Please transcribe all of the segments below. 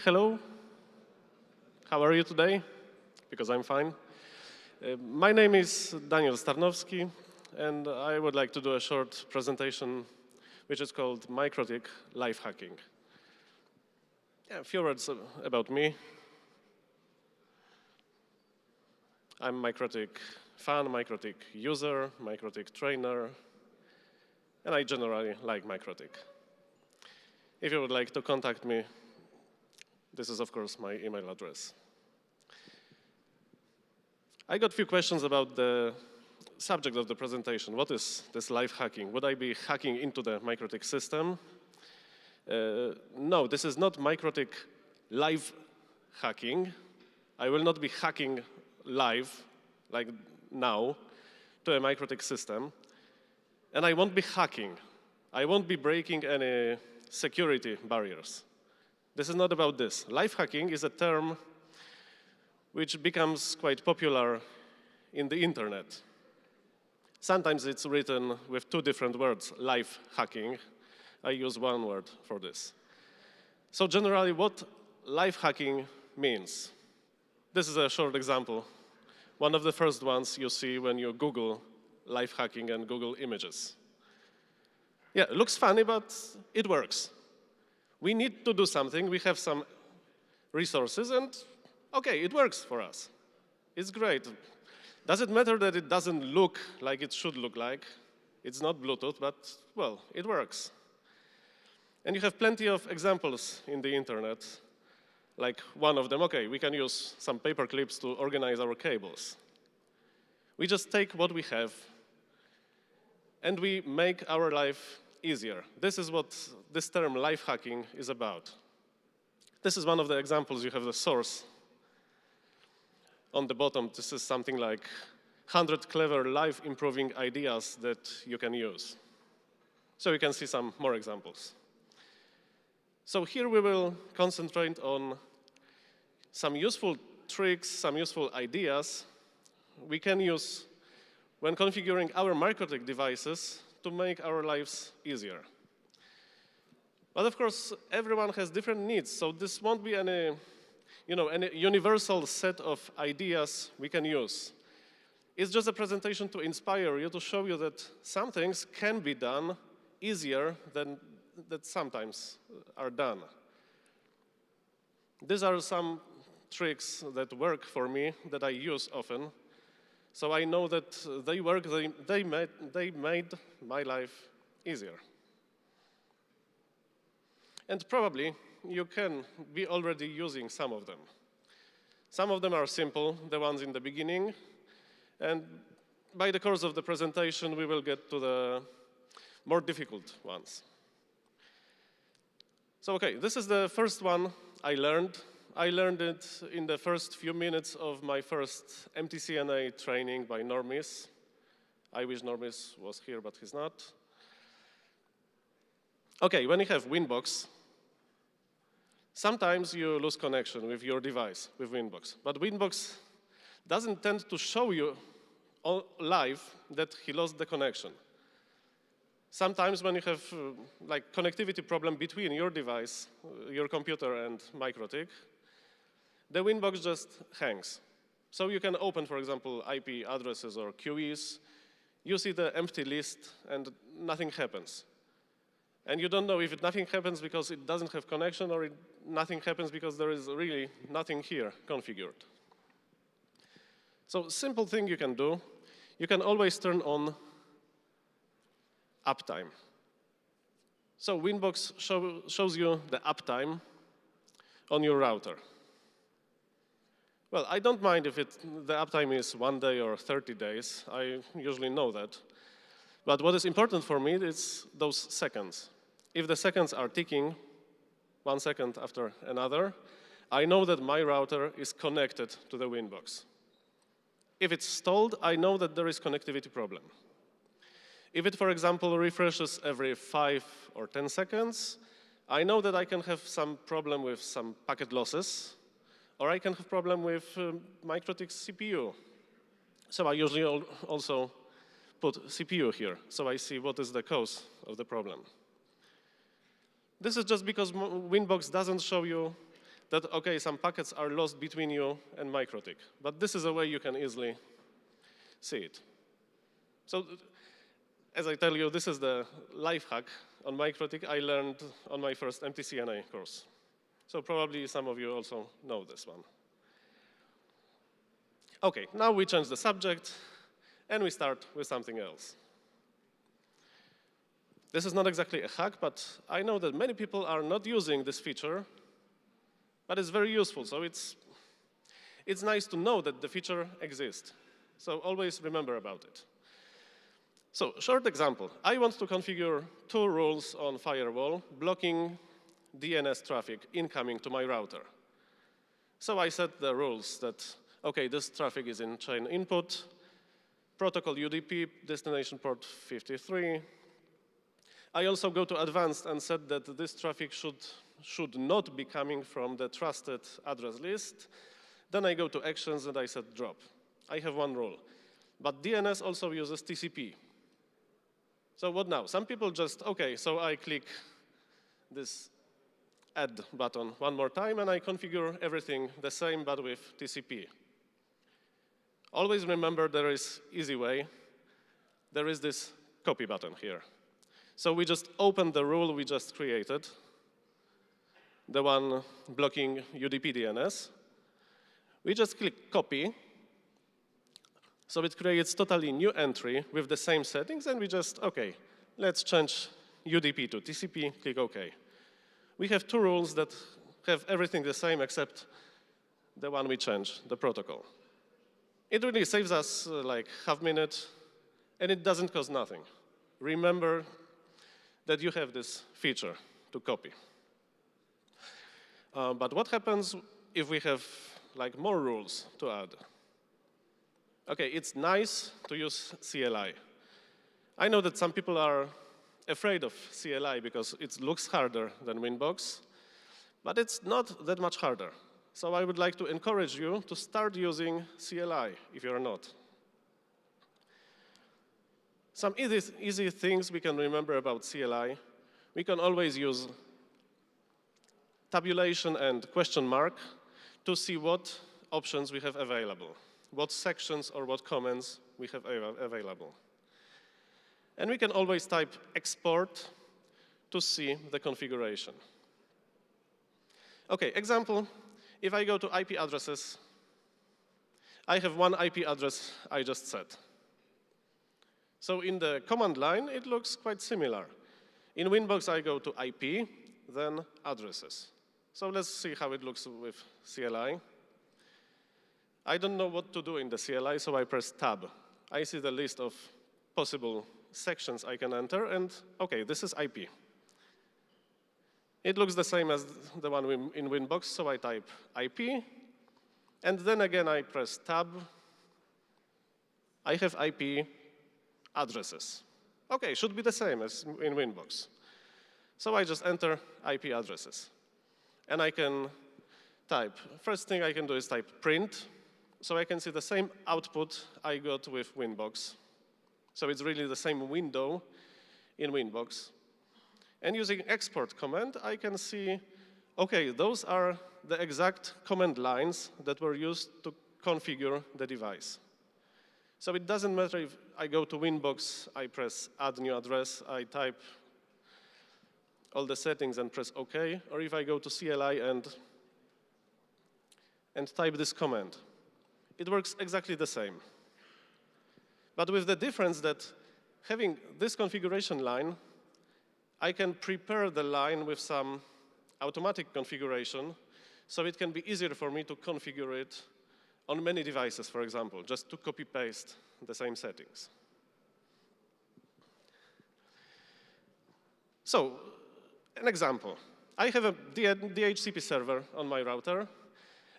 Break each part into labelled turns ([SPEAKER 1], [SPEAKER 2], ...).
[SPEAKER 1] hello. How are you today? Because I'm fine. My name is Daniel Starnowski, and I would like to do a short presentation which is called MikroTik lifehacking. Yeah, a few words about me. I'm MikroTik fan, MikroTik user, MikroTik trainer, and I generally like MikroTik. If you would like to contact me, this is, of course, my email address. I got a few questions about the subject of the presentation. What is this life hacking? Would I be hacking into the MikroTik system? No, this is not MikroTik live hacking. I will not be hacking live, like now, to a MikroTik system. And I won't be hacking. I won't be breaking any security barriers. This is not about this. Life hacking is a term which becomes quite popular in the internet. Sometimes it's written with two different words, life hacking. I use one word for this. So generally, what life hacking means. This is a short example. One of the first ones you see when you Google life hacking and Google images. Yeah, it looks funny, but it works. We need to do something. We have some resources, and okay, it works for us. It's great. Does it matter that it doesn't look like it should look like? It's not Bluetooth, but, well, it works. And you have plenty of examples in the internet. Like one of them, okay, we can use some paper clips to organize our cables. We just take what we have, and we make our life easier. This is what this term life hacking is about. This is one of the examples. You have the source. On the bottom, this is something like 100 clever life-improving ideas that you can use. So you can see some more examples. So here we will concentrate on some useful tricks, some useful ideas we can use when configuring our MikroTik devices to make our lives easier. But of course, everyone has different needs, so this won't be any universal set of ideas we can use. It's just a presentation to inspire you, to show you that some things can be done easier than that sometimes are done. These are some tricks that work for me, that I use often. So I know that they work, they made my life easier. And probably you can be already using some of them. Some of them are simple, the ones in the beginning, and by the course of the presentation we will get to the more difficult ones. So okay, this is the first one I learned. I learned it in the first few minutes of my first MTCNA training by Normis. I wish Normis was here, but he's not. Okay, when you have Winbox, sometimes you lose connection with your device, with Winbox. But Winbox doesn't tend to show you live that he lost the connection. Sometimes when you have like connectivity problem between your device, your computer and MikroTik, the Winbox just hangs. So you can open, for example, IP addresses or QEs. You see the empty list and nothing happens. And you don't know if nothing happens because it doesn't have connection or nothing happens because there is really nothing here configured. So simple thing you can do, you can always turn on uptime. So Winbox shows you the uptime on your router. Well, I don't mind if the uptime is 1 day or 30 days. I usually know that. But what is important for me is those seconds. If the seconds are ticking, 1 second after another, I know that my router is connected to the Winbox. If it's stalled, I know that there is connectivity problem. If it, for example, refreshes every 5 or 10 seconds, I know that I can have some problem with some packet losses, or I can have problem with MikroTik's CPU. So I usually also put CPU here, so I see what is the cause of the problem. This is just because Winbox doesn't show you that, okay, some packets are lost between you and MikroTik. But this is a way you can easily see it. So as I tell you, this is the life hack on MikroTik I learned on my first MTCNA course. So probably some of you also know this one. Okay, now we change the subject, and we start with something else. This is not exactly a hack, but I know that many people are not using this feature, but it's very useful. So it's nice to know that the feature exists. So always remember about it. So short example. I want to configure 2 rules on firewall blocking DNS traffic incoming to my router. So I set the rules that, okay, this traffic is in chain input, protocol UDP, destination port 53. I also go to advanced and set that this traffic should not be coming from the trusted address list. Then I go to actions and I set drop. I have 1 rule. But DNS also uses TCP. So what now? Some people just, okay, so I click this add button 1 more time and I configure everything the same but with TCP. Always remember there is easy way. There is this copy button here. So we just open the rule we just created, the one blocking UDP DNS. We just click copy. So it creates totally new entry with the same settings, and we just, okay, let's change UDP to TCP, click OK. We have 2 rules that have everything the same except the one we changed, the protocol. It really saves us like half minute, and it doesn't cost nothing. Remember that you have this feature to copy. But what happens if we have like more rules to add? Okay, it's nice to use CLI. I know that some people are afraid of CLI because it looks harder than Winbox, but it's not that much harder. So I would like to encourage you to start using CLI if you're not. Some easy things we can remember about CLI. We can always use tabulation and question mark to see what options we have available, what sections or what comments we have available. And we can always type export to see the configuration. Okay, example, if I go to IP addresses, I have 1 IP address I just set. So in the command line, it looks quite similar. In Winbox, I go to IP, then addresses. So let's see how it looks with CLI. I don't know what to do in the CLI, so I press Tab. I see the list of possible sections I can enter, and okay, this is IP. It looks the same as the one in Winbox, so I type IP, and then again I press Tab. I have IP addresses. Okay, should be the same as in Winbox. So I just enter IP addresses. And I can type, first thing I can do is type print, so I can see the same output I got with Winbox. So it's really the same window in Winbox. And using export command, I can see, okay, those are the exact command lines that were used to configure the device. So it doesn't matter if I go to Winbox, I press add new address, I type all the settings and press OK, or if I go to CLI and type this command. It works exactly the same. But with the difference that having this configuration line, I can prepare the line with some automatic configuration, so it can be easier for me to configure it on many devices, for example, just to copy-paste the same settings. So, an example. I have a dhcp server on my router,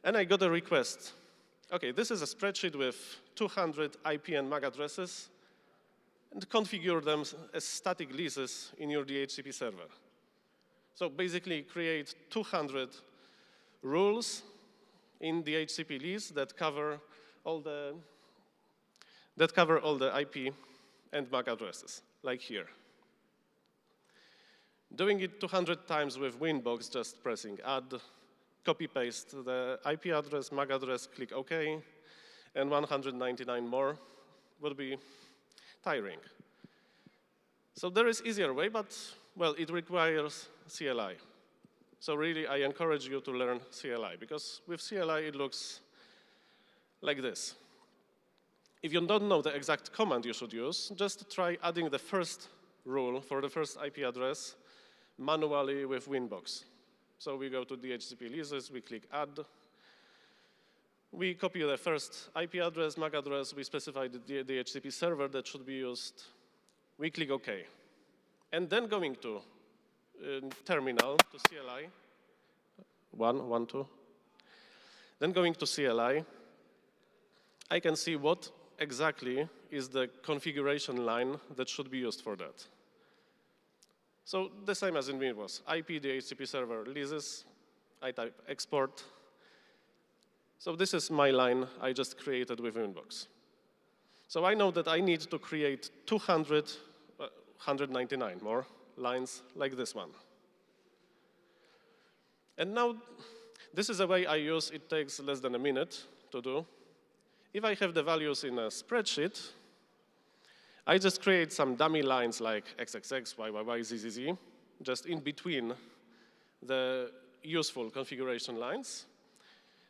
[SPEAKER 1] and I got a request. Okay, this is a spreadsheet with 200 IP and MAC addresses, and configure them as static leases in your dhcp server. So basically create 200 rules in the dhcp lease that cover all the IP and MAC addresses, like here. Doing it 200 times with Winbox, just pressing add, copy-paste the IP address, MAC address, click OK, and 199 more would be tiring. So there is easier way, but, well, it requires CLI. So really, I encourage you to learn CLI, because with CLI, it looks like this. If you don't know the exact command you should use, just try adding the first rule for the first IP address manually with Winbox. So we go to dhcp leases, we click add. We copy the first IP address, MAC address, we specify the dhcp server that should be used. We click OK. And then going to terminal, to CLI, 1, 2. Then going to CLI, I can see what exactly is the configuration line that should be used for that. So the same as in Winbox, IP dhcp server leases, I type export. So this is my line I just created with Winbox. So I know that I need to create 199 more lines like this one. And now, this is a way I use, it takes less than a minute to do. If I have the values in a spreadsheet, I just create some dummy lines like XXX, YYY, ZZZ, just in between the useful configuration lines.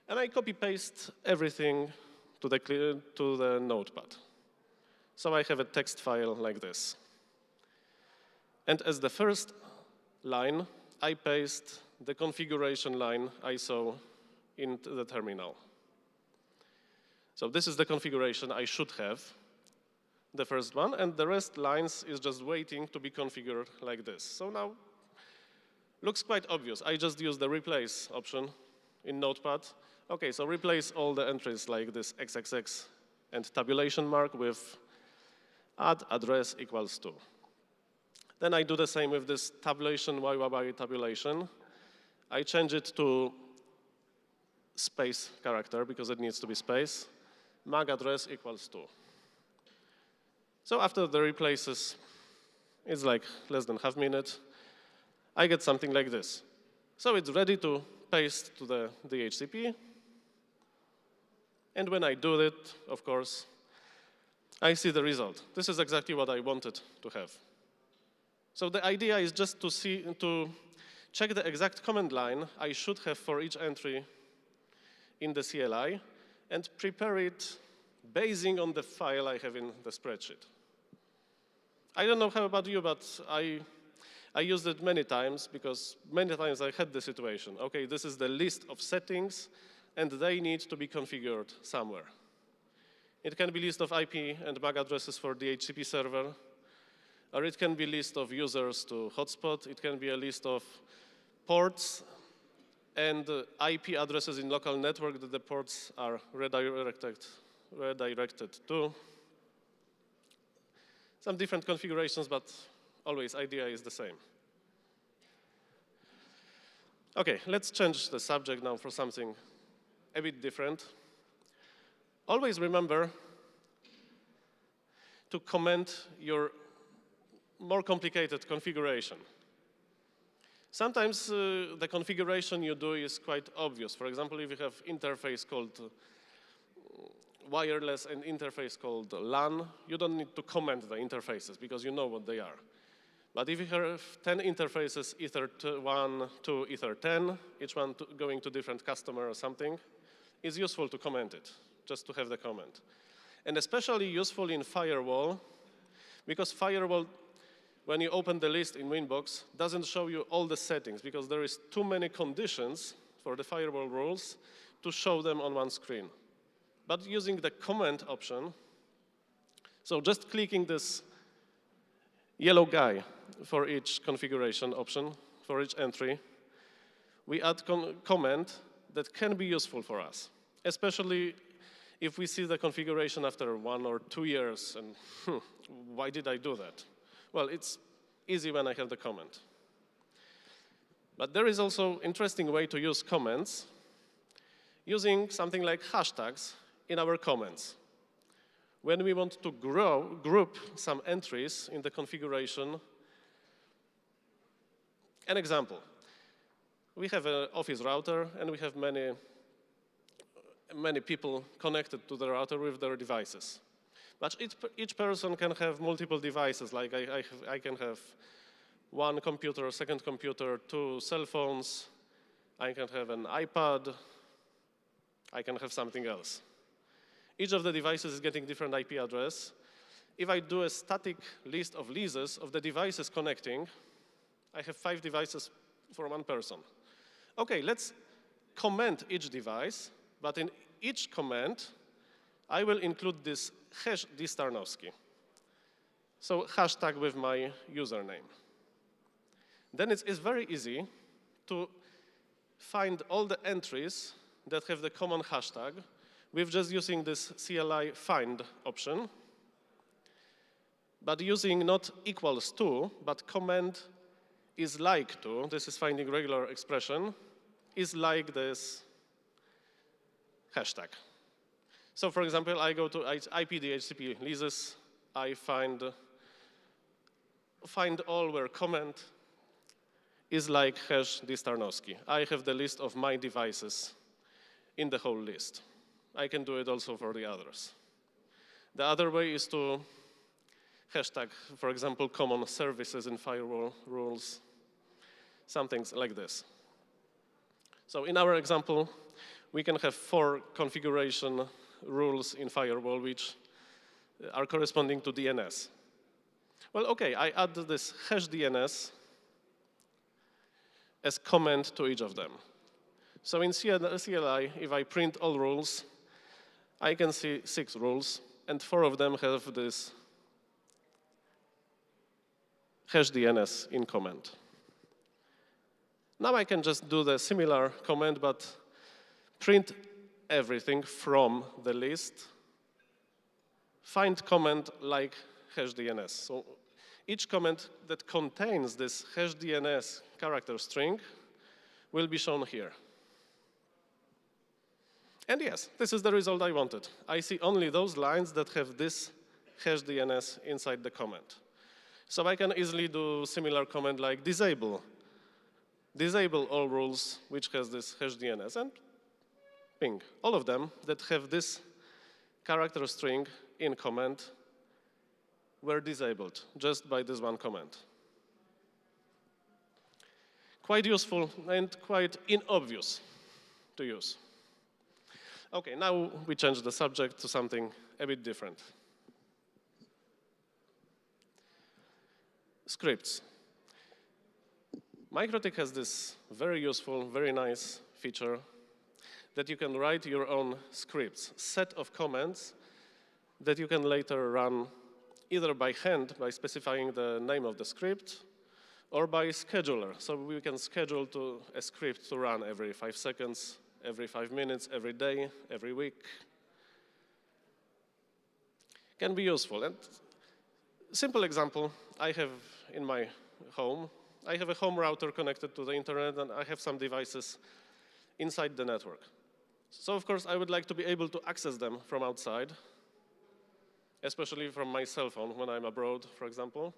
[SPEAKER 1] And I copy-paste everything to the notepad. So I have a text file like this. And as the first line, I paste the configuration line I saw into the terminal. So this is the configuration I should have, the first one, and the rest lines is just waiting to be configured like this. So now, looks quite obvious. I just use the replace option in Notepad. Okay, so replace all the entries like this XXX and tabulation mark with add address equals to. Then I do the same with this tabulation, YYY tabulation. I change it to space character because it needs to be space. MAC address equals to. So after the replaces, it's like less than half minute, I get something like this. So it's ready to paste to the DHCP. And when I do it, of course, I see the result. This is exactly what I wanted to have. So the idea is just to check the exact command line I should have for each entry in the CLI and prepare it basing on the file I have in the spreadsheet. I don't know how about you, but I used it many times because many times I had the situation. Okay, this is the list of settings and they need to be configured somewhere. It can be list of IP and MAC addresses for the DHCP server, or it can be a list of users to hotspot. It can be a list of ports and IP addresses in local network that the ports are redirected to. Some different configurations, but always idea is the same. Okay, let's change the subject now for something a bit different. Always remember to comment your more complicated configuration. Sometimes the configuration you do is quite obvious. For example, if you have interface called wireless and interface called LAN, you don't need to comment the interfaces because you know what they are. But if you have 10 interfaces, Ether 1 to Ether 10, each one going to different customer or something, it's useful to comment it, just to have the comment. And especially useful in firewall, because firewall, when you open the list in Winbox, doesn't show you all the settings because there is too many conditions for the firewall rules to show them on one screen. But using the comment option, so just clicking this yellow guy for each configuration option, for each entry, we add comment that can be useful for us, especially if we see the configuration after 1 or 2 years and why did I do that? Well, it's easy when I have the comment. But there is also interesting way to use comments using something like hashtags in our comments. When we want to group some entries in the configuration, an example. We have an office router, and we have many people connected to the router with their devices. But each person can have multiple devices, like I can have one computer, second computer, two cell phones, I can have an iPad, I can have something else. Each of the devices is getting different IP address. If I do a static list of leases of the devices connecting, I have 5 devices for one person. Okay, let's comment each device, but in each comment, I will include this hash #Starnowski. So hashtag with my username. Then it's very easy to find all the entries that have the common hashtag with just using this CLI find option, but using not equals to, but comment is like to, this is finding regular expression, is like this hashtag. So for example, I go to IP dhcp leases, I find all where comment is like hash #Starnowski. I have the list of my devices in the whole list. I can do it also for the others. The other way is to hashtag, for example, common services in firewall rules, something like this. So in our example, we can have 4 configuration rules in firewall which are corresponding to DNS. Well, okay, I add this hash DNS as comment to each of them. So in CLI, if I print all rules, I can see 6 rules, and 4 of them have this hash DNS in comment. Now I can just do the similar command, but print everything from the list, find comment like hash DNS. So each comment that contains this hash DNS character string will be shown here. And yes, this is the result I wanted. I see only those lines that have this hash DNS inside the comment. So I can easily do similar command like disable all rules which has this hash DNS, and ping. All of them that have this character string in comment were disabled just by this one command. Quite useful and quite inobvious to use. Okay, now we change the subject to something a bit different. Scripts. MikroTik has this very useful, very nice feature that you can write your own scripts, set of commands that you can later run either by hand, by specifying the name of the script, or by scheduler. So we can schedule a script to run every 5 seconds, every 5 minutes, every day, every week. Can be useful. And simple example, I have in my home, I have a home router connected to the internet, and I have some devices inside the network. So of course, I would like to be able to access them from outside, especially from my cell phone when I'm abroad, for example.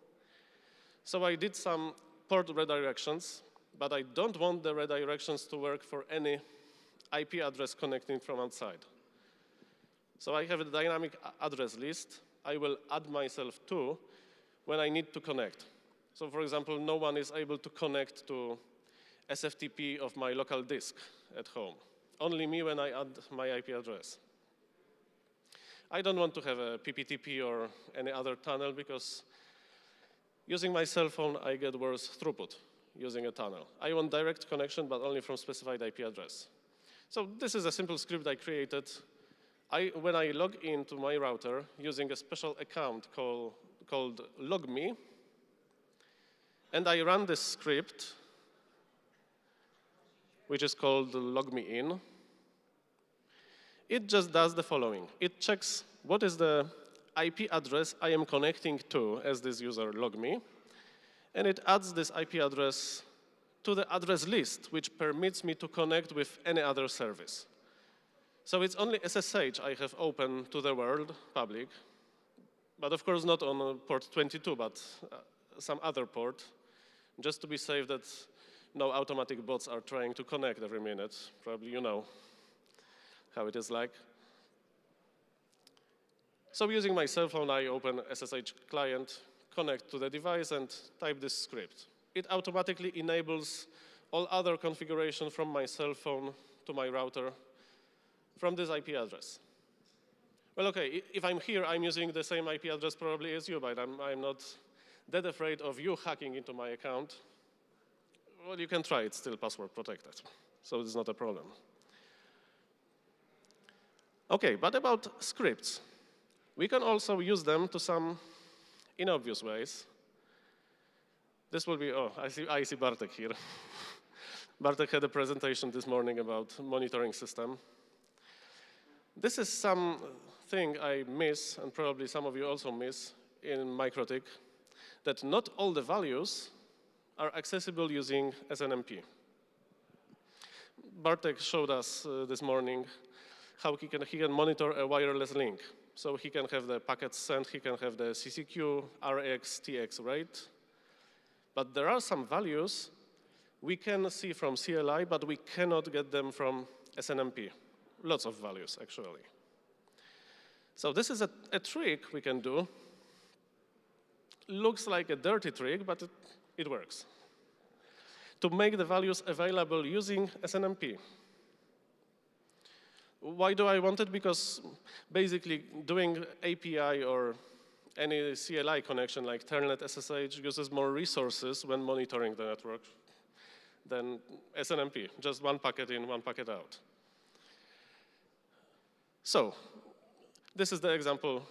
[SPEAKER 1] So I did some port redirections, but I don't want the redirections to work for any IP address connecting from outside. So I have a dynamic address list I will add myself to when I need to connect. So for example, no one is able to connect to SFTP of my local disk at home. Only me when I add my IP address. I don't want to have a PPTP or any other tunnel because using my cell phone, I get worse throughput using a tunnel. I want direct connection, but only from specified IP address. So this is a simple script I created. When I log into my router using a special account called logme, and I run this script, which is called logmein, it just does the following. It checks what is the IP address I am connecting to as this user logme, and it adds this IP address to the address list, which permits me to connect with any other service. So it's only SSH I have open to the world, public, but of course not on port 22, but some other port, just to be safe that no automatic bots are trying to connect every minute. Probably you know how it is like. So using my cell phone, I open SSH client, connect to the device, and type this script. It automatically enables all other configuration from my cell phone to my router from this IP address. Well, okay, if I'm here, I'm using the same IP address probably as you, but I'm not that afraid of you hacking into my account. Well, you can try, it's still password protected, so it's not a problem. Okay, but about scripts. We can also use them to some inobvious ways. This will be, oh, I see Bartek here. Bartek had a presentation this morning about monitoring system. This is something I miss, and probably some of you also miss in MikroTik, that not all the values are accessible using SNMP. Bartek showed us this morning how he can monitor a wireless link. So he can have the packets sent, he can have the CCQ, RX, TX rate. But there are some values we can see from CLI, but we cannot get them from SNMP. Lots of values, actually. So this is a trick we can do. Looks like a dirty trick, but it works. To make the values available using SNMP. Why do I want it? Because basically doing API or any CLI connection like Telnet SSH uses more resources when monitoring the network than SNMP, just one packet in, one packet out. So this is the example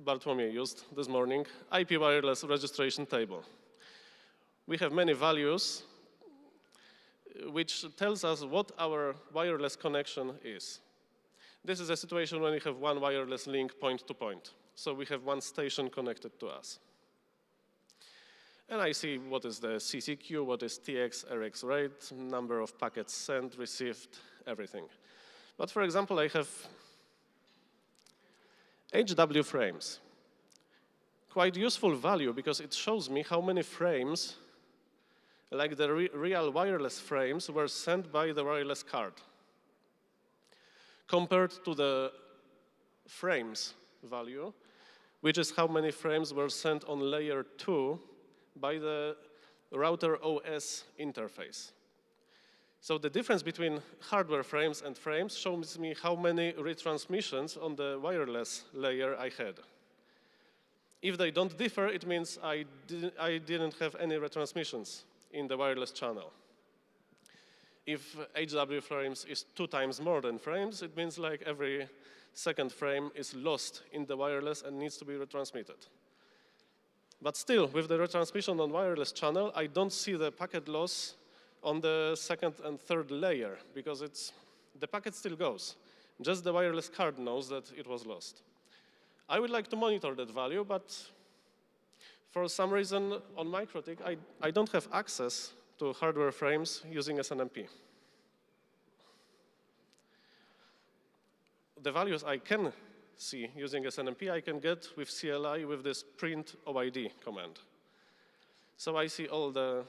[SPEAKER 1] Bartłomiej used this morning, IP wireless registration table. We have many values which tells us what our wireless connection is. This is a situation when we have one wireless link point to point. So we have one station connected to us. And I see what is the CCQ, what is TX, RX rate, number of packets sent, received, everything. But for example, I have HW frames. Quite useful value because it shows me how many frames, like the real wireless frames, were sent by the wireless card compared to the frames value, which is how many frames were sent on layer 2 by the router OS interface. So the difference between hardware frames and frames shows me how many retransmissions on the wireless layer I had. If they don't differ, it means I didn't have any retransmissions in the wireless channel. If HW frames is 2 times more than frames, it means like every second frame is lost in the wireless and needs to be retransmitted. But still, with the retransmission on wireless channel, I don't see the packet loss on the second and third layer because the packet still goes. Just the wireless card knows that it was lost. I would like to monitor that value, but for some reason on MikroTik, I don't have access to hardware frames using SNMP. The values I can see using SNMP, I can get with CLI with this print OID command. So I see all the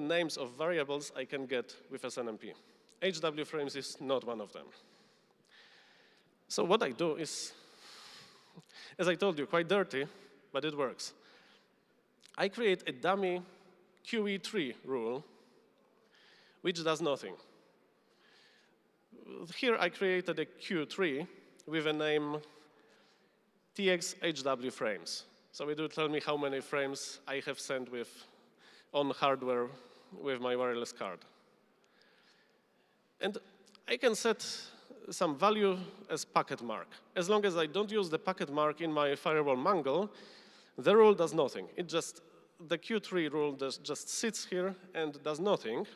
[SPEAKER 1] names of variables I can get with SNMP. HW frames is not one of them. So what I do is, as I told you, quite dirty, but it works. I create a dummy QE3 rule, which does nothing. Here I created a Q3 with a name TXHW frames. So it will tell me how many frames I have sent on hardware with my wireless card. And I can set some value as packet mark. As long as I don't use the packet mark in my firewall mangle, the rule does nothing. The Q3 rule just sits here and does nothing.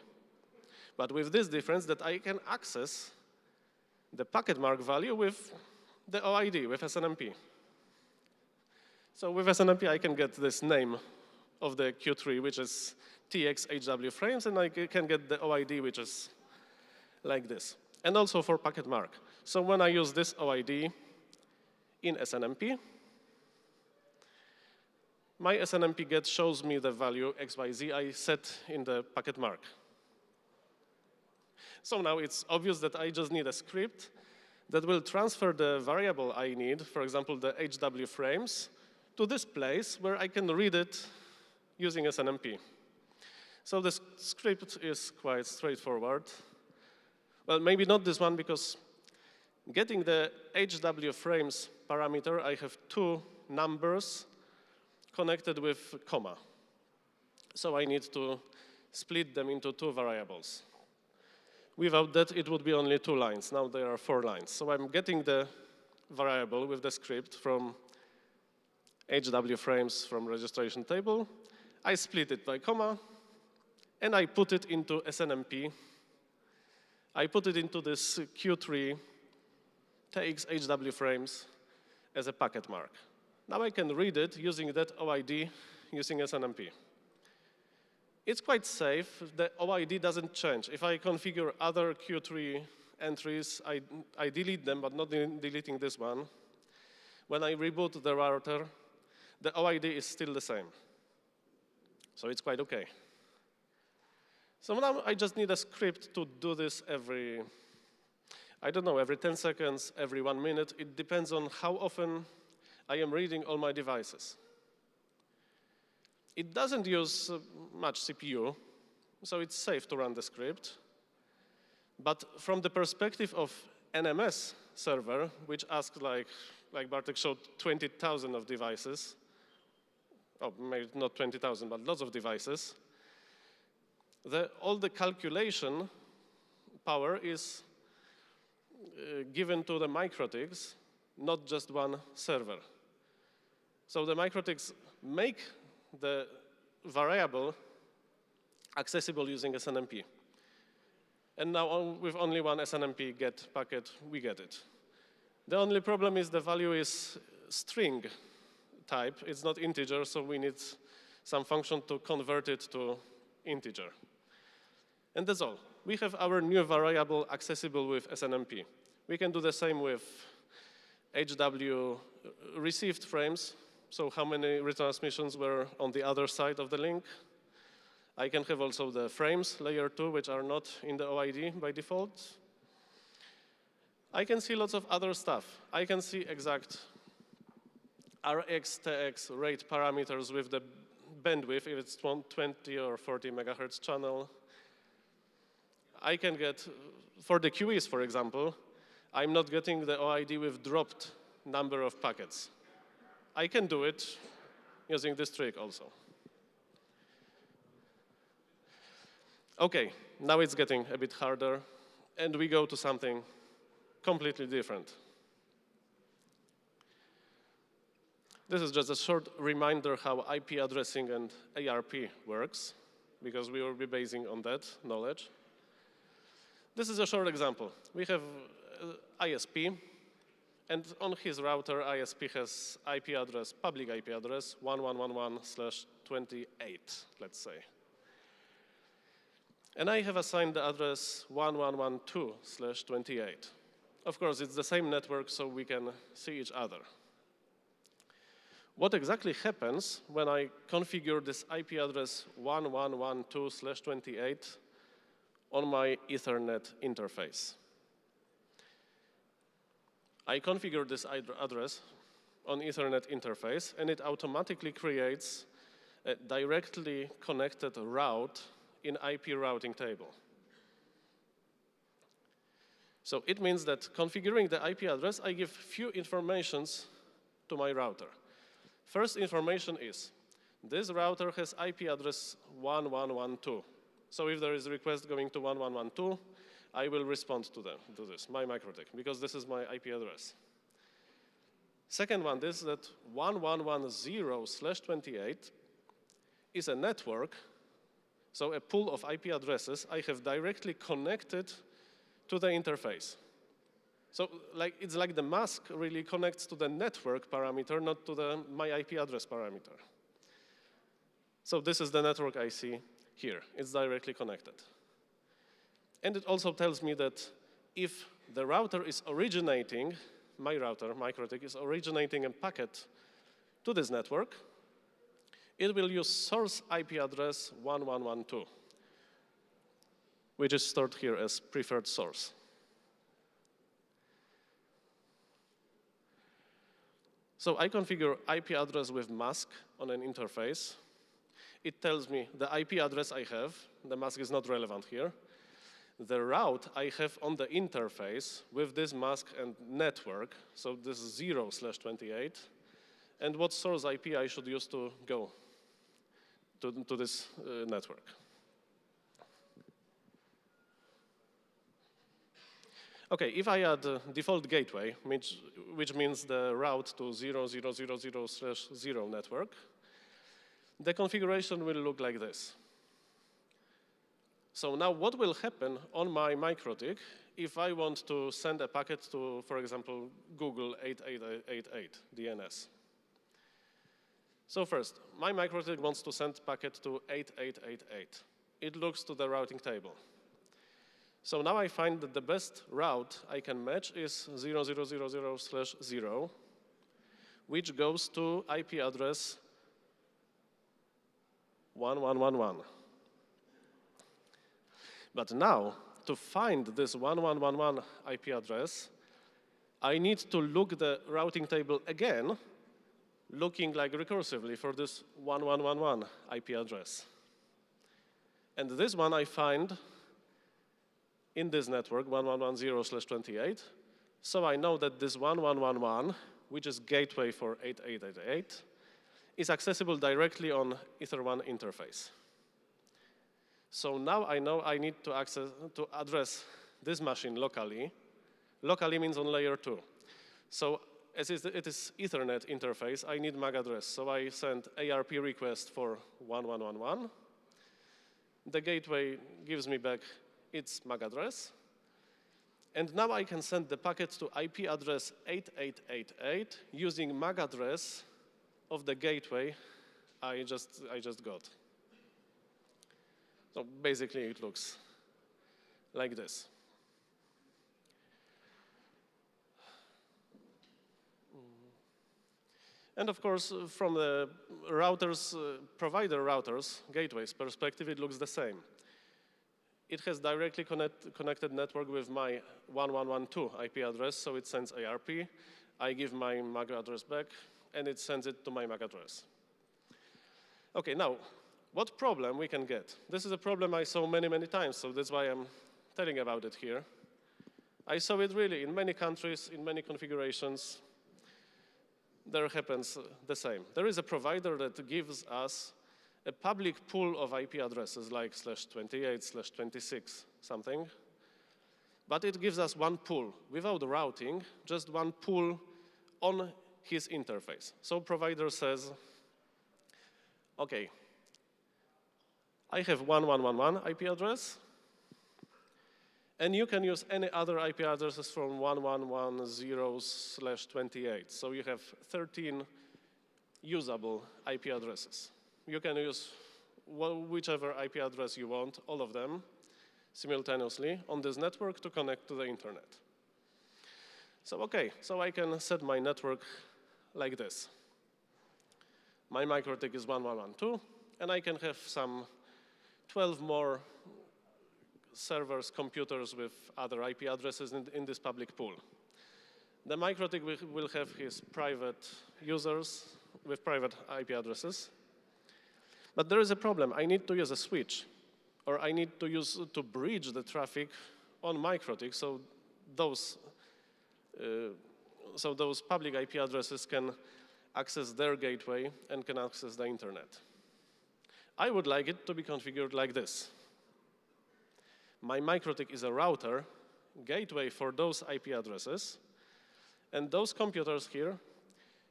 [SPEAKER 1] But with this difference that I can access the packet mark value with the OID, with SNMP. So with SNMP, I can get this name of the Q3, which is TXHW frames, and I can get the OID, which is like this. And also for packet mark. So when I use this OID in SNMP, my SNMP get shows me the value XYZ I set in the packet mark. So now it's obvious that I just need a script that will transfer the variable I need, for example, the HW frames, to this place where I can read it using SNMP. So the script is quite straightforward. Well, maybe not this one, because getting the HW frames parameter, I have two numbers connected with comma. So I need to split them into two variables. Without that, it would be only 2 lines. Now there are 4 lines. So I'm getting the variable with the script from HW frames from registration table. I split it by comma, and I put it into SNMP. I put it into this Q3 takes HW frames as a packet mark. Now I can read it using that OID using SNMP. It's quite safe. The OID doesn't change. If I configure other Q3 entries, I delete them, but not deleting this one. When I reboot the router, the OID is still the same. So it's quite OK. So now I just need a script to do this every 10 seconds, every 1 minute. It depends on how often I am reading all my devices. It doesn't use much CPU, so it's safe to run the script. But from the perspective of NMS server, which asks, like Bartek showed, 20,000 of devices, oh, maybe not 20,000, but lots of devices, all the calculation power is given to the MikroTiks, not just one server. So the MikroTiks make the variable accessible using SNMP. And now with only one SNMP get packet, we get it. The only problem is the value is string type. It's not integer, so we need some function to convert it to integer. And that's all. We have our new variable accessible with SNMP. We can do the same with HW received frames. So how many retransmissions were on the other side of the link. I can have also the frames, layer 2, which are not in the OID by default. I can see lots of other stuff. I can see exact RX, TX rate parameters with the bandwidth, if it's 20 or 40 megahertz channel. I can get, for the QEs, for example, I'm not getting the OID with dropped number of packets. I can do it using this trick also. OK, now it's getting a bit harder, and we go to something completely different. This is just a short reminder how IP addressing and ARP works, because we will be basing on that knowledge. This is a short example. We have ISP. And on his router, ISP has IP address, public IP address, 1111/28, let's say. And I have assigned the address 1112/28. Of course, it's the same network, so we can see each other. What exactly happens when I configure this IP address 1112/28 on my Ethernet interface? I configure this address on Ethernet interface, and it automatically creates a directly connected route in IP routing table. So it means that configuring the IP address, I give few informations to my router. First information is, this router has IP address 1112. So if there is a request going to 1112, I will respond to this, my MikroTik, because this is my IP address. Second one is that 1110/28 is a network, so a pool of IP addresses I have directly connected to the interface. So it's like the mask really connects to the network parameter, not to my IP address parameter. So this is the network I see here. It's directly connected. And it also tells me that if the router is originating, my router, MikroTik, is originating a packet to this network, it will use source IP address 1112, which is stored here as preferred source. So I configure IP address with mask on an interface. It tells me the IP address I have. The mask is not relevant here. The route I have on the interface with this mask and network, so this is 0/28, and what source IP I should use to go to this network. Okay, if I add default gateway, which means the route to 0000/0 network, the configuration will look like this. So now what will happen on my MikroTik if I want to send a packet to, for example, Google 8888 DNS? So first, my MikroTik wants to send packet to 8888. It looks to the routing table. So now I find that the best route I can match is 0000/0, which goes to IP address 1111. But now, to find this 1111 IP address, I need to look the routing table again, looking like recursively for this 1111 IP address. And this one I find in this network, 1110/28. So I know that this 1111, which is gateway for 8888, is accessible directly on Ether1 interface. So now I know I need to address this machine locally. Locally means on layer 2. So as it is Ethernet interface, I need MAC address. So I send ARP request for 1111. The gateway gives me back its MAC address. And now I can send the packet to IP address 8888 using MAC address of the gateway I just got. So basically, it looks like this. And of course, from the provider routers, gateways perspective, it looks the same. It has directly connected network with my 1112 IP address, so it sends ARP. I give my MAC address back, and it sends it to my MAC address. Okay, now, what problem we can get? This is a problem I saw many, many times, so that's why I'm telling about it here. I saw it really in many countries, in many configurations. There happens the same. There is a provider that gives us a public pool of IP addresses like /28, /26, something. But it gives us one pool without routing, just one pool on his interface. So provider says, okay, I have 1111 IP address, and you can use any other IP addresses from 1110/28. So you have 13 usable IP addresses. You can use whichever IP address you want, all of them, simultaneously on this network to connect to the internet. So okay, so I can set my network like this. My MikroTik is 1112, and I can have some 12 more servers, computers with other IP addresses in this public pool. The MikroTik will have his private users with private IP addresses. But there is a problem. I need to use a switch, or I need to bridge the traffic on MikroTik so those public IP addresses can access their gateway and can access the internet. I would like it to be configured like this. My MikroTik is a router, gateway for those IP addresses, and those computers here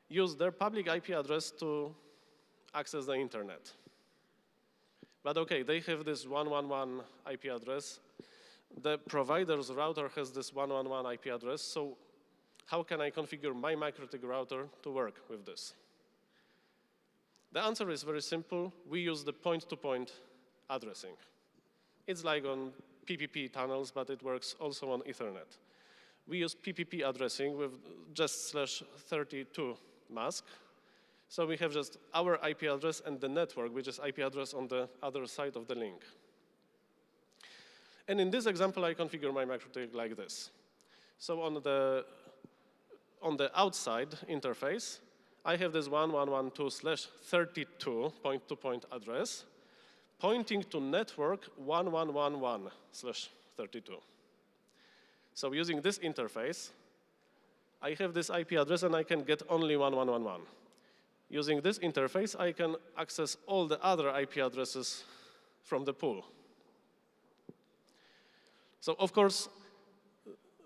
[SPEAKER 1] use their public IP address to access the internet. But okay, they have this 111 IP address. The provider's router has this 111 IP address, so how can I configure my MikroTik router to work with this? The answer is very simple. We use the point-to-point addressing. It's like on PPP tunnels, but it works also on Ethernet. We use PPP addressing with just /32 mask. So we have just our IP address and the network, which is IP address on the other side of the link. And in this example, I configure my MikroTik like this. So on the outside interface, I have this 1112/32 point-to-point address pointing to network 1111/32. So using this interface, I have this IP address and I can get only 1111. Using this interface, I can access all the other IP addresses from the pool. So of course,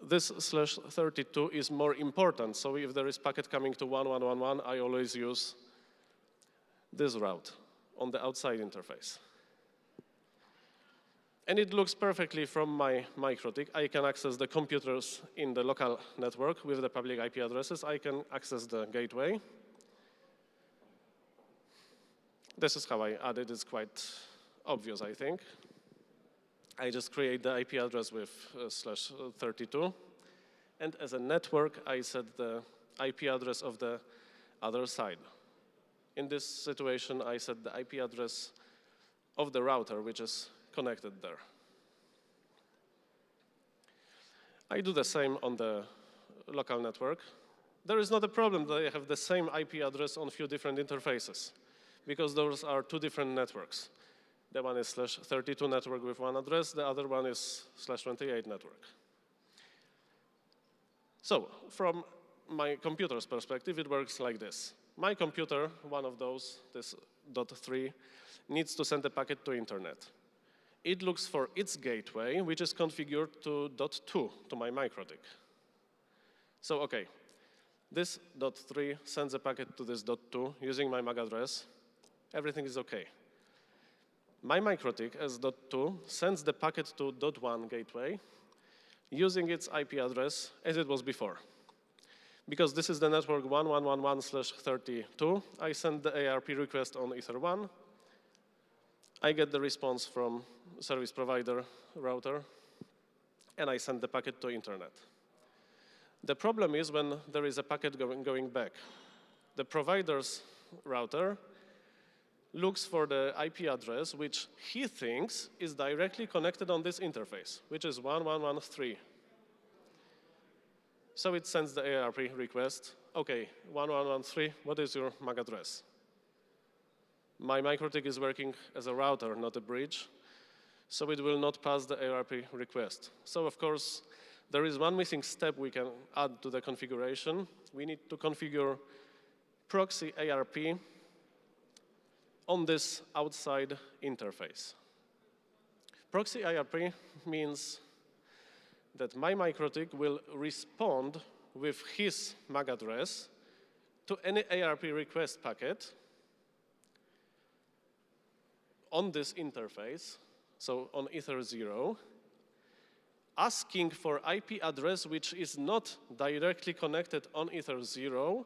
[SPEAKER 1] this /32 is more important. So if there is packet coming to 1111, I always use this route on the outside interface. And it looks perfectly from my MikroTik. I can access the computers in the local network with the public IP addresses. I can access the gateway. This is how I add it. It's quite obvious, I think. I just create the IP address with /32. And as a network, I set the IP address of the other side. In this situation, I set the IP address of the router, which is connected there. I do the same on the local network. There is not a problem that I have the same IP address on a few different interfaces, because those are two different networks. The one is /32 network with one address, the other one is /28 network. So from my computer's perspective, it works like this. My computer, one of those, this .3, needs to send a packet to internet. It looks for its gateway, which is configured to .2, to my MikroTik. So OK, this .3 sends a packet to this .2 using my MAC address. Everything is OK. My MikroTik as .2 sends the packet to .1 gateway using its IP address as it was before. Because this is the network 1111/32, I send the ARP request on Ether1. I get the response from service provider router, and I send the packet to internet. The problem is when there is a packet going back. The provider's router looks for the IP address which he thinks is directly connected on this interface, which is 1113. So it sends the ARP request. OK, 1113, what is your MAC address? My MikroTik is working as a router, not a bridge, so it will not pass the ARP request. So of course, there is one missing step we can add to the configuration. We need to configure proxy ARP on this outside interface. Proxy ARP means that my MikroTik will respond with his MAC address to any ARP request packet on this interface, so on Ether0, asking for IP address which is not directly connected on Ether0,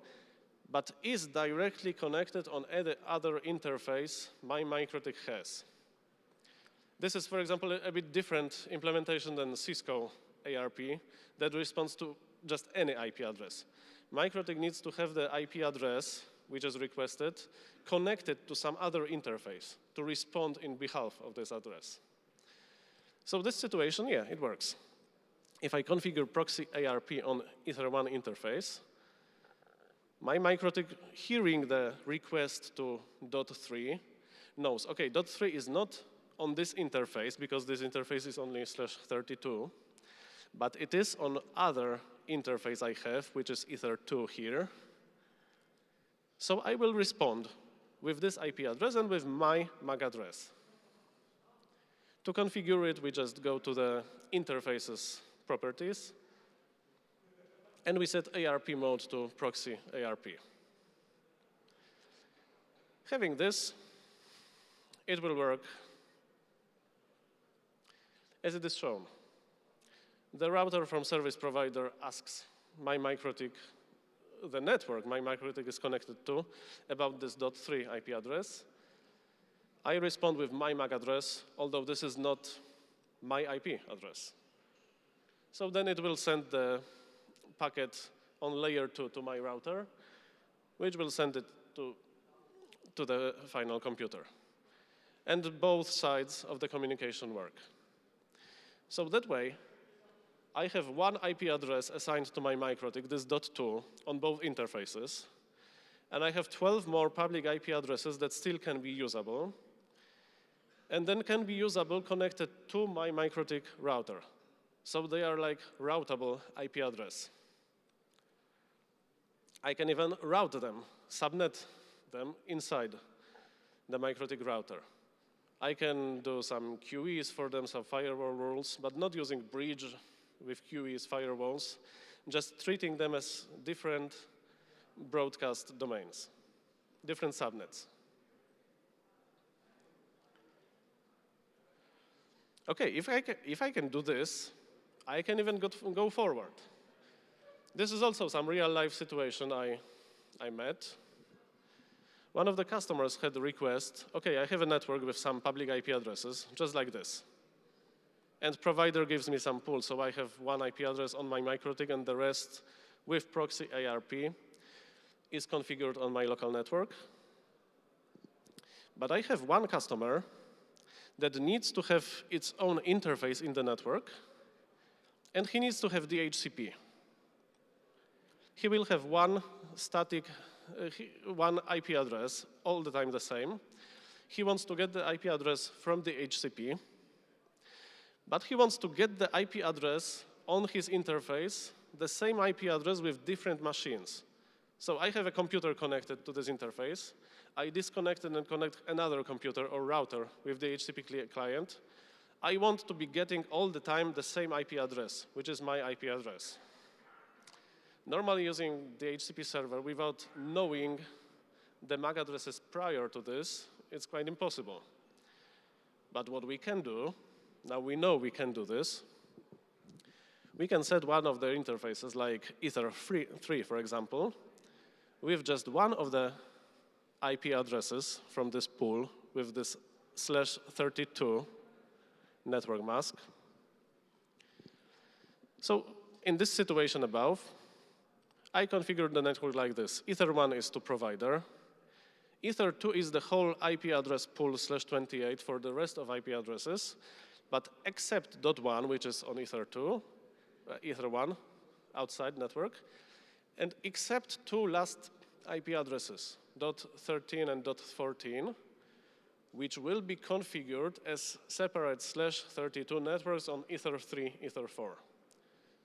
[SPEAKER 1] but is directly connected on any other interface my MikroTik has. This is, for example, a bit different implementation than Cisco ARP that responds to just any IP address. MikroTik needs to have the IP address, which is requested, connected to some other interface to respond in behalf of this address. So this situation, yeah, it works. If I configure proxy ARP on Ether1 interface, my MikroTik, hearing the request to .3, knows, OK, .3 is not on this interface, because this interface is only /32, but it is on other interface I have, which is Ether2 here. So I will respond with this IP address and with my MAC address. To configure it, we just go to the interfaces properties, and we set ARP mode to proxy ARP. Having this, it will work as it is shown. The router from service provider asks my MikroTik, the network my MikroTik is connected to, about this .3 IP address. I respond with my MAC address, although this is not my IP address. So then it will send the packet on layer 2 to my router, which will send it to to the final computer. And both sides of the communication work. So that way, I have one IP address assigned to my MikroTik, this .2, on both interfaces. And I have 12 more public IP addresses that still can be usable, and then can be usable connected to my MikroTik router. So they are like routable IP address. I can even route them, subnet them inside the MikroTik router. I can do some QEs for them, some firewall rules, but not using bridge with QEs, firewalls, just treating them as different broadcast domains, different subnets. Okay, if I can do this, I can even go forward. This is also some real-life situation I met. One of the customers had a request, okay, I have a network with some public IP addresses, just like this. And provider gives me some pool, so I have one IP address on my MikroTik, and the rest with proxy ARP is configured on my local network. But I have one customer that needs to have its own interface in the network, and he needs to have dhcp. He will have one static, one IP address, all the time the same. He wants to get the IP address from the dhcp, but he wants to get the IP address on his interface, the same IP address with different machines. So I have a computer connected to this interface. I disconnect and connect another computer or router with the dhcp client. I want to be getting all the time the same IP address, which is my IP address. Normally using the dhcp server without knowing the MAC addresses prior to this, it's quite impossible. But what we can do, now we know we can do this, we can set one of the interfaces like Ether3, for example, with just one of the IP addresses from this pool with this /32 network mask. So in this situation above, I configured the network like this. Ether1 is to provider. Ether2 is the whole IP address pool /28 for the rest of IP addresses, but except .1, which is on Ether2, Ether1, outside network, and except two last IP addresses, .13 and .14, which will be configured as separate /32 networks on Ether3, Ether4.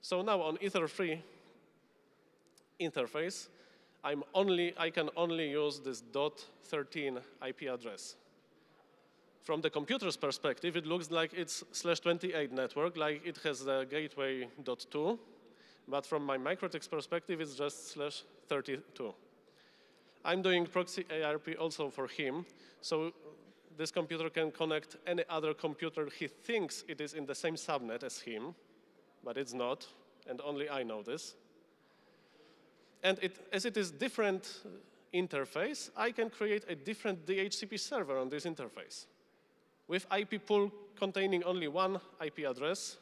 [SPEAKER 1] So now on Ether3 interface, I can only use this .13 IP address. From the computer's perspective, it looks like it's /28 network, like it has the gateway .2, but from my MikroTik's perspective, it's just /32. I'm doing proxy ARP also for him, so this computer can connect any other computer he thinks it is in the same subnet as him, but it's not, and only I know this. And as it is different interface, I can create a different dhcp server on this interface with IP pool containing only one IP address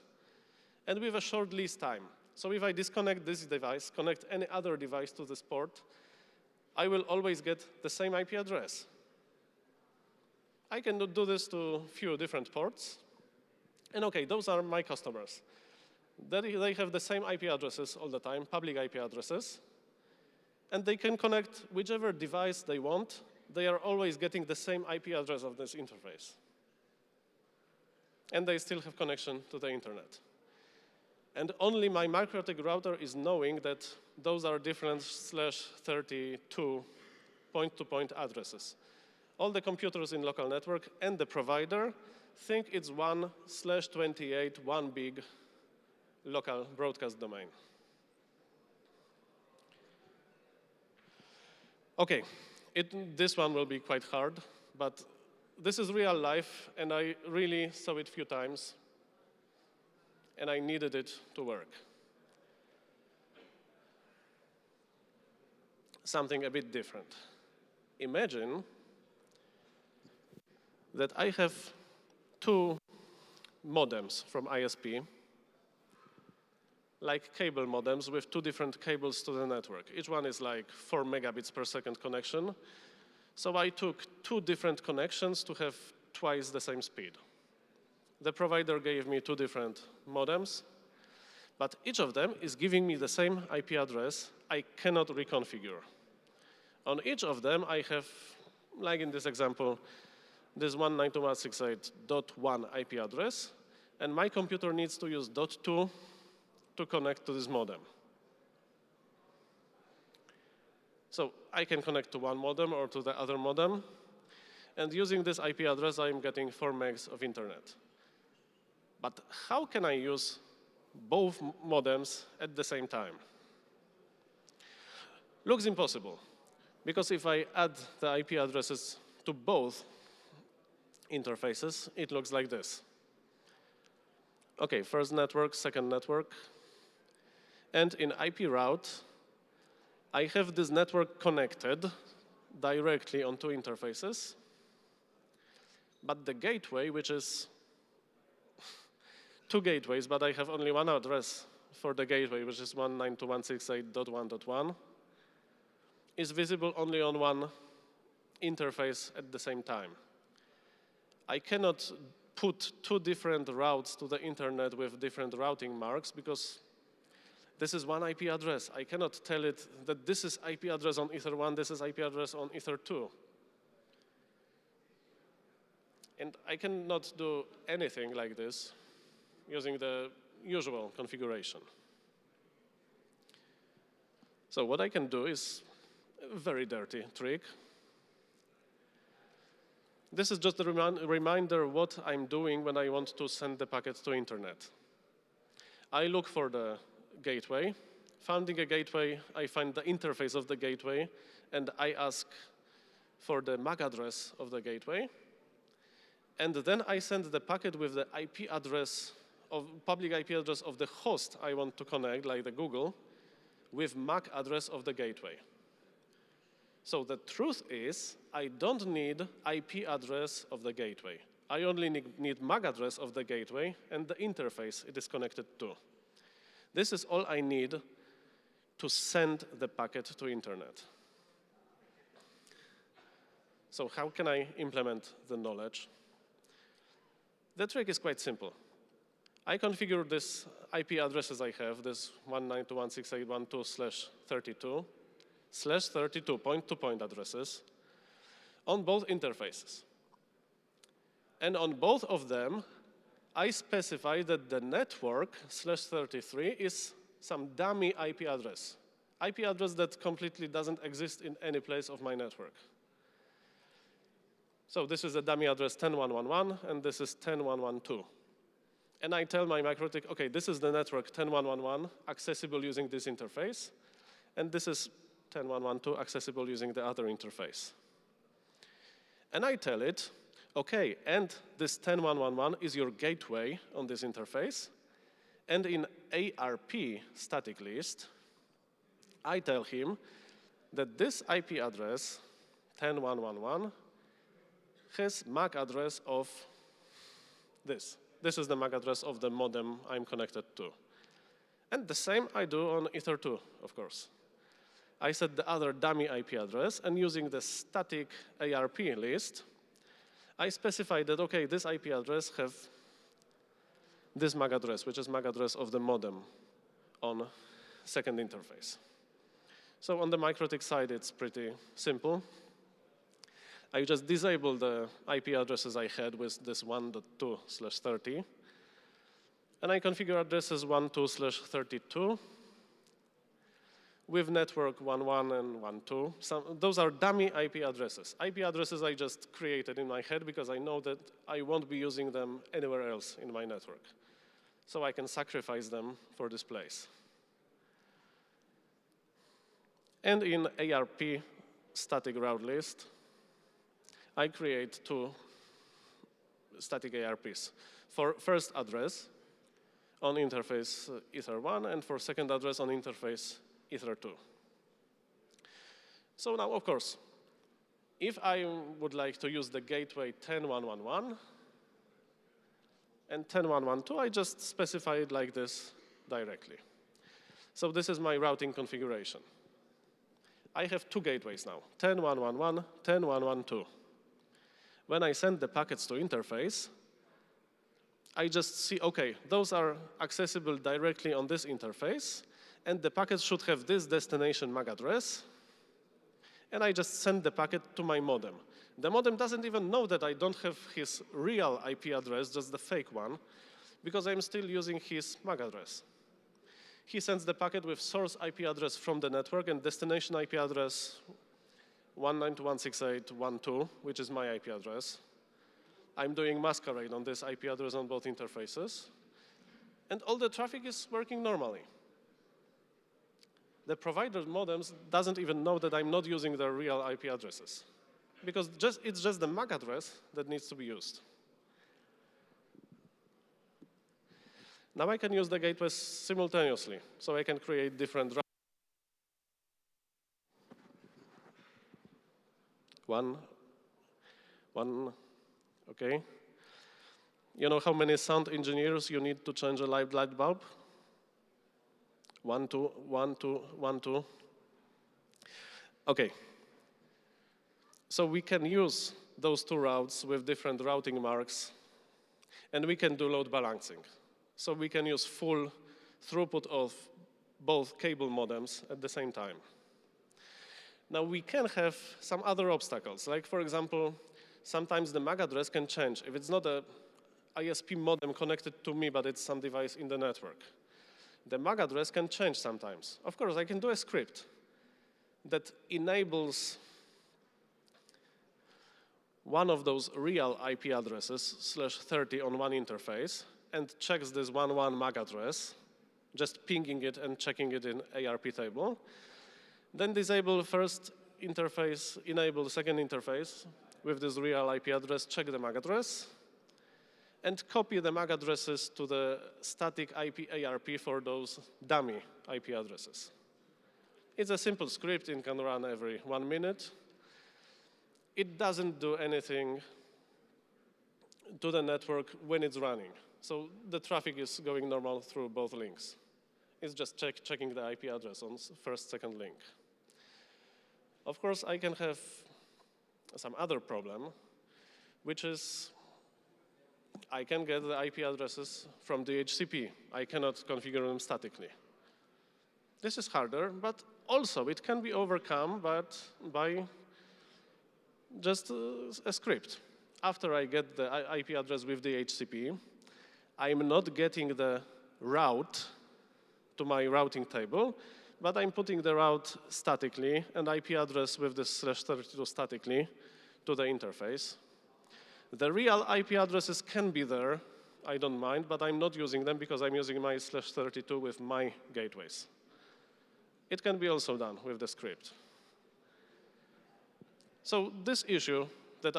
[SPEAKER 1] and with a short lease time. So if I disconnect this device, connect any other device to this port, I will always get the same IP address. I can do this to a few different ports. And OK, those are my customers. They have the same IP addresses all the time, public IP addresses. And they can connect whichever device they want. They are always getting the same IP address of this interface. And they still have connection to the internet. And only my MikroTik router is knowing that those are different /32 point-to-point addresses. All the computers in local network and the provider think it's one /28, one big local broadcast domain. OK, this one will be quite hard, but this is real life, and I really saw it a few times, and I needed it to work. Something a bit different. Imagine that I have two modems from ISP, like cable modems with two different cables to the network. Each one is like 4 megabits per second connection. So I took 2 different connections to have twice the same speed. The provider gave me 2 different modems, but each of them is giving me the same IP address I cannot reconfigure. On each of them, I have, like in this example, this 192.168.1 IP address, and my computer needs to use .2 to connect to this modem. So I can connect to one modem or to the other modem, and using this IP address, I'm getting 4 megs of internet. But how can I use both modems at the same time? Looks impossible, because if I add the IP addresses to both interfaces, it looks like this. Okay, first network, second network. And in IP route, I have this network connected directly on 2 interfaces, but the gateway, which is 2 gateways, but I have only one address for the gateway, which is 192.168.1.1, is visible only on one interface at the same time. I cannot put 2 different routes to the internet with different routing marks because this is one IP address. I cannot tell it that this is IP address on Ether 1, this is IP address on Ether 2. And I cannot do anything like this using the usual configuration. So what I can do is a very dirty trick. This is just a reminder what I'm doing when I want to send the packet to internet. I look for the gateway. Finding a gateway, I find the interface of the gateway, and I ask for the MAC address of the gateway. And then I send the packet with the IP address, public IP address of the host I want to connect, like the Google, with MAC address of the gateway. So the truth is, I don't need IP address of the gateway. I only need MAC address of the gateway and the interface it is connected to. This is all I need to send the packet to internet. So how can I implement the knowledge? The trick is quite simple. I configure this IP addresses I have, this 192.168.12/32 point-to-point addresses, on both interfaces. And on both of them, I specify that the network /33 is some dummy IP address that completely doesn't exist in any place of my network. So this is a dummy address 10.1.1.1, and this is 10.1.1.2. And I tell my MikroTik, okay, this is the network 10.1.1.1 accessible using this interface, and this is 10.1.1.2 accessible using the other interface. And I tell it, okay, and this 10.1.1.1 is your gateway on this interface, and in ARP static list, I tell him that this IP address, 10.1.1.1, has MAC address of this. This is the MAC address of the modem I'm connected to. And the same I do on Ether 2, of course. I set the other dummy IP address, and using the static ARP list, I specify that, okay, this IP address have this MAC address, which is MAC address of the modem on second interface. So on the MikroTik side, it's pretty simple. I just disable the IP addresses I had with this 1.2/30, and I configure addresses 1.2/32 with network 1.1 and 1.2. Those are dummy IP addresses. IP addresses I just created in my head because I know that I won't be using them anywhere else in my network. So I can sacrifice them for this place. And in ARP static route list, I create 2 static ARPs. For first address on interface Ether 1, and for second address on interface Ether 2. So now, of course, if I would like to use the gateway 10.1.1.1 and 10.1.1.2, I just specify it like this directly. So this is my routing configuration. I have two gateways now, 10.1.1.1, 10.1.1.2. When I send the packets to interface, I just see, OK, those are accessible directly on this interface, and the packet should have this destination MAC address, and I just send the packet to my modem. The modem doesn't even know that I don't have his real IP address, just the fake one, because I'm still using his MAC address. He sends the packet with source IP address from the network and destination IP address 192.168.1.2, which is my IP address. I'm doing masquerade on this IP address on both interfaces. And all the traffic is working normally. The provider modems doesn't even know that I'm not using their real IP addresses, because it's just the MAC address that needs to be used. Now I can use the gateways simultaneously, so I can create different routes. One, OK. You know how many sound engineers you need to change a light bulb? 1, 2, 1, 2, 1, 2. OK. So we can use those two routes with different routing marks, and we can do load balancing. So we can use full throughput of both cable modems at the same time. Now we can have some other obstacles, like for example, sometimes the MAC address can change. If it's not a ISP modem connected to me, but it's some device in the network, the MAC address can change sometimes. Of course, I can do a script that enables one of those real IP addresses, /30 on one interface, and checks this 1.1 MAC address, just pinging it and checking it in ARP table. Then disable first interface, enable second interface with this real IP address, check the MAC address, and copy the MAC addresses to the static IP ARP for those dummy IP addresses. It's a simple script. It can run every 1 minute. It doesn't do anything to the network when it's running. So the traffic is going normal through both links. It's just checking the IP address on first, second link. Of course, I can have some other problem, which is I can get the IP addresses from dhcp. I cannot configure them statically. This is harder, but also it can be overcome by just a script. After I get the IP address with dhcp, I'm not getting the route to my routing table, but I'm putting the route statically and IP address with this /32 statically to the interface. The real IP addresses can be there, I don't mind, but I'm not using them because I'm using my /32 with my gateways. It can be also done with the script. So this issue that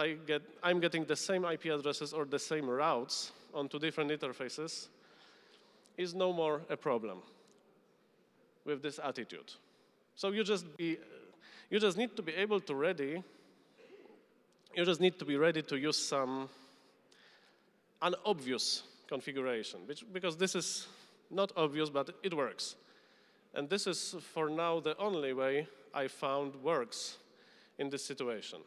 [SPEAKER 1] I'm getting the same IP addresses or the same routes onto different interfaces is no more a problem with this attitude. So you just need to be able to ready to use some unobvious configuration, because this is not obvious, but it works. And this is, for now, the only way I found works in this situation.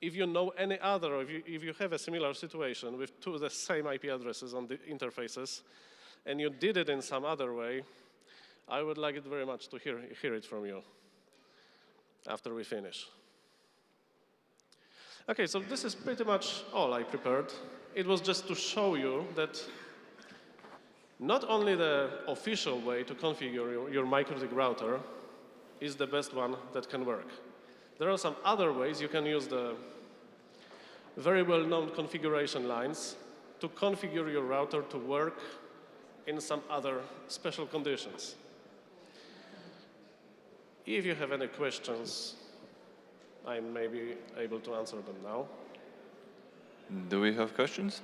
[SPEAKER 1] If you know any other, or if you have a similar situation with two of the same IP addresses on the interfaces, and you did it in some other way, I would like it very much to hear it from you after we finish. OK, so this is pretty much all I prepared. It was just to show you that not only the official way to configure your MikroTik router is the best one that can work. There are some other ways you can use the very well-known configuration lines to configure your router to work in some other special conditions. If you have any questions, I may be able to answer them now.
[SPEAKER 2] Do we have questions?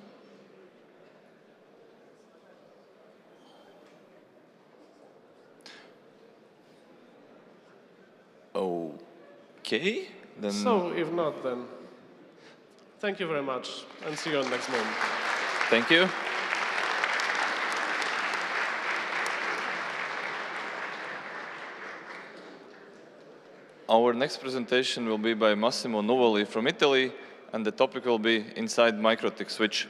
[SPEAKER 2] OK, then.
[SPEAKER 1] So if not, then thank you very much, and see you on next month.
[SPEAKER 2] Thank you. Our next presentation will be by Massimo Nuvoli from Italy, and the topic will be Inside MikroTik Switch.